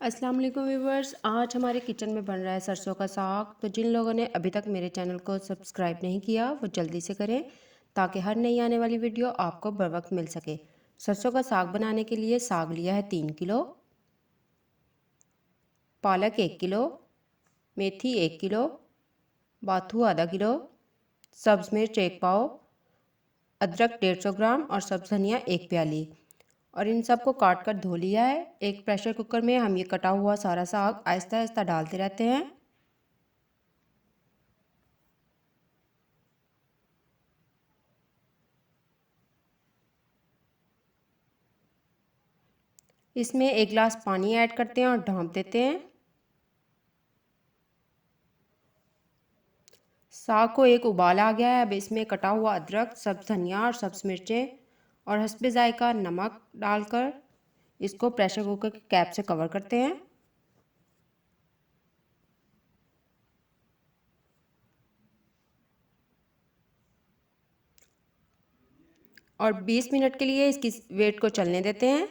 अस्सलाम वालेकुम व्यूवर्स। आज हमारे किचन में बन रहा है सरसों का साग। तो जिन लोगों ने अभी तक मेरे चैनल को सब्सक्राइब नहीं किया वो जल्दी से करें ताकि हर नई आने वाली वीडियो आपको बर वक्त मिल सके। सरसों का साग बनाने के लिए साग लिया है 3 किलो, पालक 1 किलो, मेथी 1 किलो, बाथू आधा किलो, सब्ज़ मिर्च 1 पाव, अदरक 150 ग्राम और सब्ज़ धनिया 1 प्याली। और इन सब को काट कर धो लिया है। एक प्रेशर कुकर में हम ये कटा हुआ सारा साग आहिस्ता आहिस्ता डालते रहते हैं। इसमें 1 गिलास पानी ऐड करते हैं और ढाँप देते हैं। साग को एक उबाल आ गया है। अब इसमें कटा हुआ अदरक, सब्ज़ धनिया और सब्ज़ मिर्चें और हस्बे जायका नमक डालकर इसको प्रेशर कुकर की कैप से कवर करते हैं। और 20 मिनट के लिए इसकी वेट को चलने देते हैं।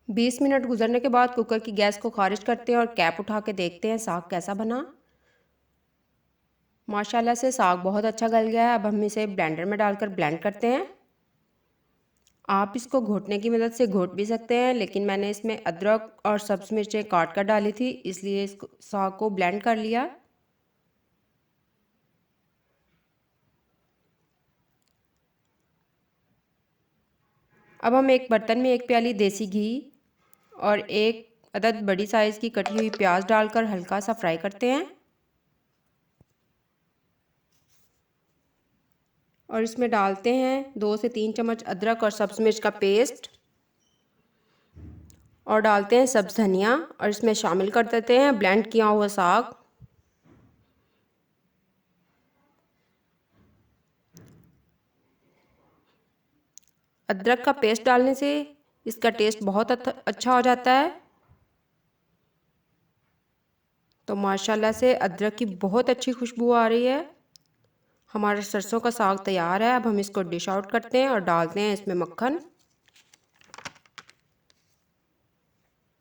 बीस मिनट गुजरने के बाद कुकर की गैस को खारिज करते हैं और कैप उठा के देखते हैं साग कैसा बना। माशाल्लाह से साग बहुत अच्छा गल गया है। अब हम इसे ब्लेंडर में डालकर ब्लेंड करते हैं। आप इसको घोटने की मदद से घोट भी सकते हैं, लेकिन मैंने इसमें अदरक और सब्ज़ मिर्चें काट कर डाली थी, इसलिए इसको साग को ब्लेंड कर लिया। अब हम एक बर्तन में 1 प्याली देसी घी और 1 अदद बड़ी साइज़ की कटी हुई प्याज डालकर हल्का सा फ्राई करते हैं। और इसमें डालते हैं 2 से 3 चम्मच अदरक और सब्ज़ मिर्च का पेस्ट और डालते हैं सब्ज़ धनिया और इसमें शामिल कर देते हैं ब्लेंड किया हुआ साग। अदरक का पेस्ट डालने से इसका टेस्ट बहुत अच्छा हो जाता है। तो माशाल्लाह से अदरक की बहुत अच्छी खुशबू आ रही है। हमारा सरसों का साग तैयार है। अब हम इसको डिश आउट करते हैं और डालते हैं इसमें मक्खन।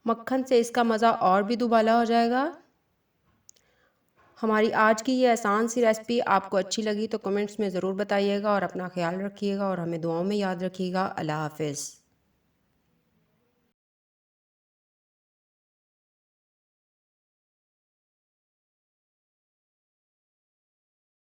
मक्खन से इसका मज़ा और भी दुबाला हो जाएगा। हमारी आज की ये आसान सी रेसिपी आपको अच्छी लगी तो कमेंट्स में ज़रूर बताइएगा और अपना ख्याल रखिएगा और हमें दुआओं में याद रखिएगा। अल्लाह हाफ़िज़।